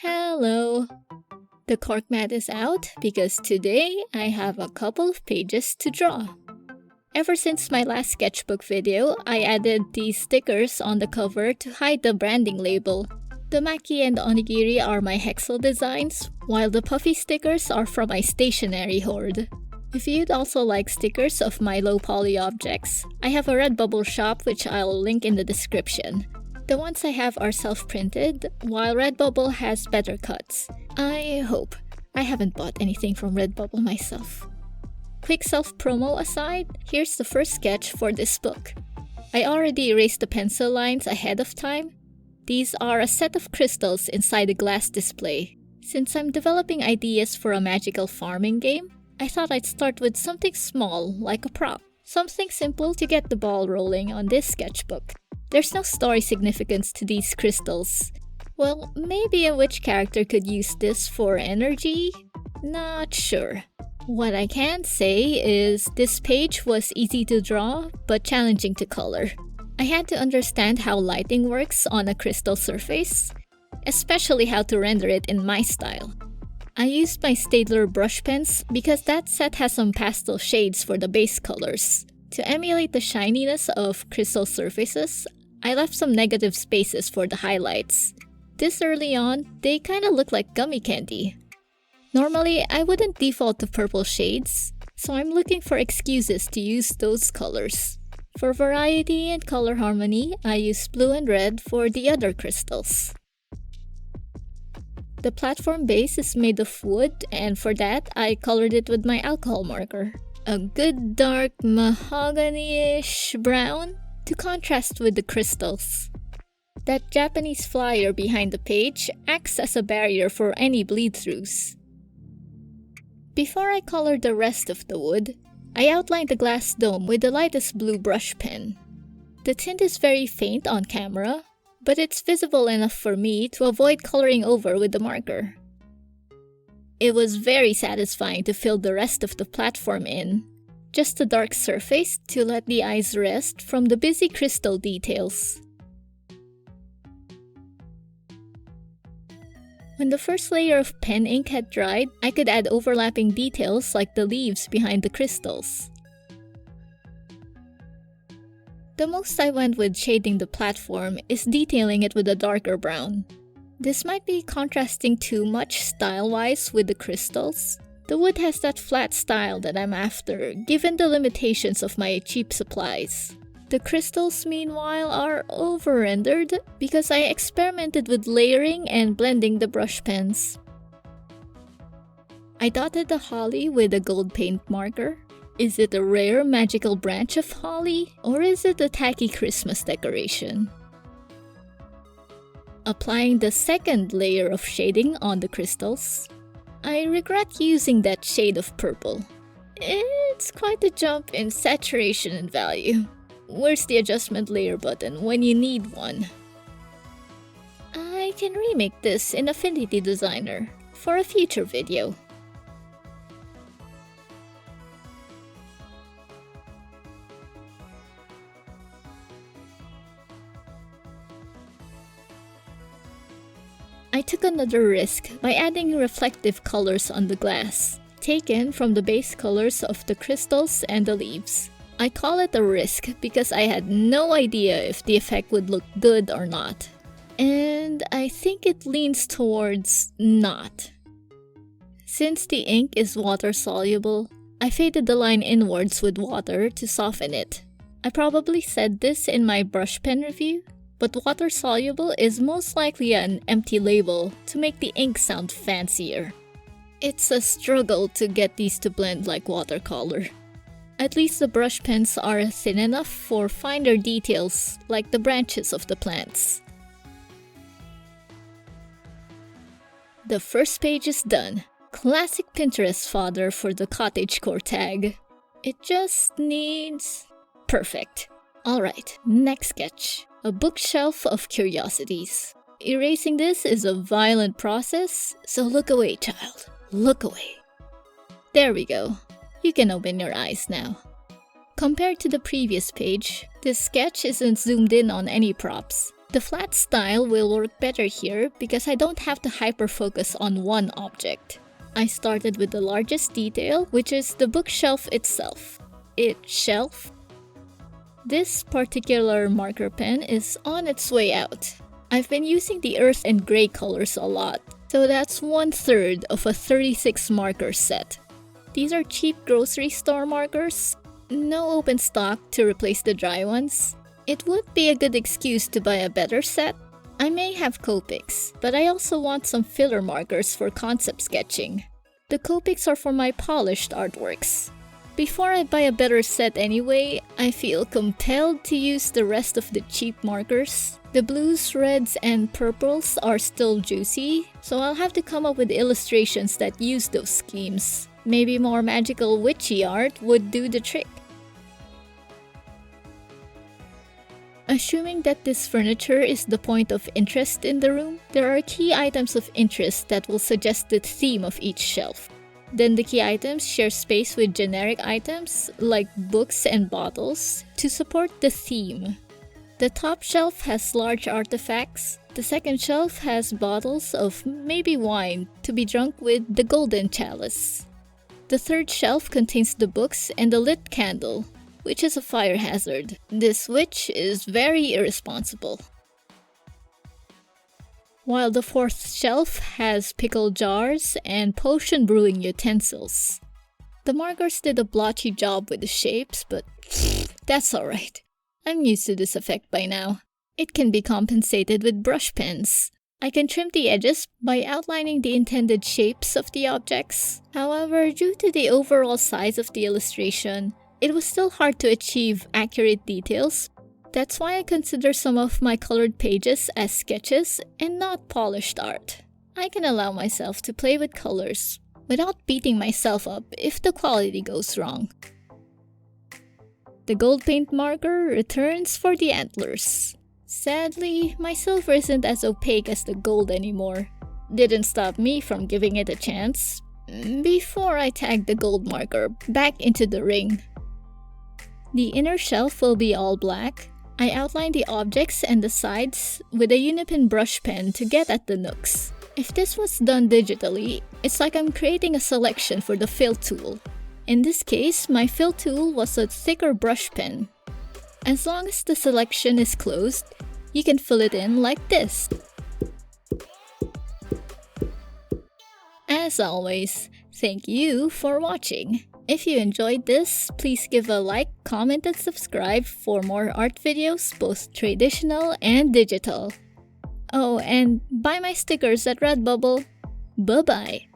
Hello! The cork mat is out because today I have a couple of pages to draw. Ever since my last sketchbook video, I added these stickers on the cover to hide the branding label. The maki and onigiri are my hexel designs, while the puffy stickers are from my stationery hoard. If you'd also like stickers of my low poly objects, I have a Redbubble shop which I'll link in the description. The ones I have are self-printed, while Redbubble has better cuts. I hope. I haven't bought anything from Redbubble myself. Quick self-promo aside, here's the first sketch for this book. I already erased the pencil lines ahead of time. These are a set of crystals inside a glass display. Since I'm developing ideas for a magical farming game, I thought I'd start with something small, like a prop. Something simple to get the ball rolling on this sketchbook. There's no story significance to these crystals. Well, maybe a witch character could use this for energy? Not sure. What I can say is this page was easy to draw, but challenging to color. I had to understand how lighting works on a crystal surface, especially how to render it in my style. I used my Staedtler brush pens because that set has some pastel shades for the base colors. To emulate the shininess of crystal surfaces, I left some negative spaces for the highlights. This early on, they kinda look like gummy candy. Normally, I wouldn't default to purple shades, so I'm looking for excuses to use those colors. For variety and color harmony, I use blue and red for the other crystals. The platform base is made of wood, and for that, I colored it with my alcohol marker. A good dark mahogany-ish brown to contrast with the crystals. That Japanese flyer behind the page acts as a barrier for any bleed-throughs. Before I colored the rest of the wood, I outlined the glass dome with the lightest blue brush pen. The tint is very faint on camera, but it's visible enough for me to avoid coloring over with the marker. It was very satisfying to fill the rest of the platform in. Just a dark surface to let the eyes rest from the busy crystal details. When the first layer of pen ink had dried, I could add overlapping details like the leaves behind the crystals. The most I went with shading the platform is detailing it with a darker brown. This might be contrasting too much style-wise with the crystals. The wood has that flat style that I'm after, given the limitations of my cheap supplies. The crystals, meanwhile, are over-rendered because I experimented with layering and blending the brush pens. I dotted the holly with a gold paint marker. Is it a rare magical branch of holly, or is it a tacky Christmas decoration? Applying the second layer of shading on the crystals, I regret using that shade of purple. It's quite a jump in saturation and value. Where's the adjustment layer button when you need one? I can remake this in Affinity Designer for a future video. I took another risk by adding reflective colors on the glass, taken from the base colors of the crystals and the leaves. I call it a risk because I had no idea if the effect would look good or not. And I think it leans towards not. Since the ink is water-soluble, I faded the line inwards with water to soften it. I probably said this in my brush pen review, but water-soluble is most likely an empty label to make the ink sound fancier. It's a struggle to get these to blend like watercolor. At least the brush pens are thin enough for finer details like the branches of the plants. The first page is done. Classic Pinterest fodder for the cottagecore tag. It just needs... perfect. Alright, next sketch. A bookshelf of curiosities. Erasing this is a violent process, so look away, child. Look away. There we go. You can open your eyes now. Compared to the previous page, this sketch isn't zoomed in on any props. The flat style will work better here because I don't have to hyper-focus on one object. I started with the largest detail, which is the bookshelf itself. This particular marker pen is on its way out. I've been using the earth and gray colors a lot, so that's 1/3 of a 36 marker set. These are cheap grocery store markers. No open stock to replace the dry ones. It would be a good excuse to buy a better set. I may have Copics, but I also want some filler markers for concept sketching. The Copics are for my polished artworks. Before I buy a better set anyway, I feel compelled to use the rest of the cheap markers. The blues, reds, and purples are still juicy, so I'll have to come up with illustrations that use those schemes. Maybe more magical witchy art would do the trick. Assuming that this furniture is the point of interest in the room, there are key items of interest that will suggest the theme of each shelf. Then the key items share space with generic items, like books and bottles, to support the theme. The top shelf has large artifacts. The second shelf has bottles of maybe wine to be drunk with the golden chalice. The third shelf contains the books and the lit candle, which is a fire hazard. This witch is very irresponsible. While the fourth shelf has pickle jars and potion brewing utensils. The markers did a blotchy job with the shapes, but that's alright. I'm used to this effect by now. It can be compensated with brush pens. I can trim the edges by outlining the intended shapes of the objects. However, due to the overall size of the illustration, it was still hard to achieve accurate details. That's why I consider some of my colored pages as sketches and not polished art. I can allow myself to play with colors without beating myself up if the quality goes wrong. The gold paint marker returns for the antlers. Sadly, my silver isn't as opaque as the gold anymore. Didn't stop me from giving it a chance. Before I tagged the gold marker back into the ring. The inner shelf will be all black. I outlined the objects and the sides with a Uni-Pin Brush Pen to get at the nooks. If this was done digitally, it's like I'm creating a selection for the fill tool. In this case, my fill tool was a thicker brush pen. As long as the selection is closed, you can fill it in like this. As always, thank you for watching. If you enjoyed this, please give a like, comment, and subscribe for more art videos, both traditional and digital. Oh, and buy my stickers at Redbubble. Bye-bye!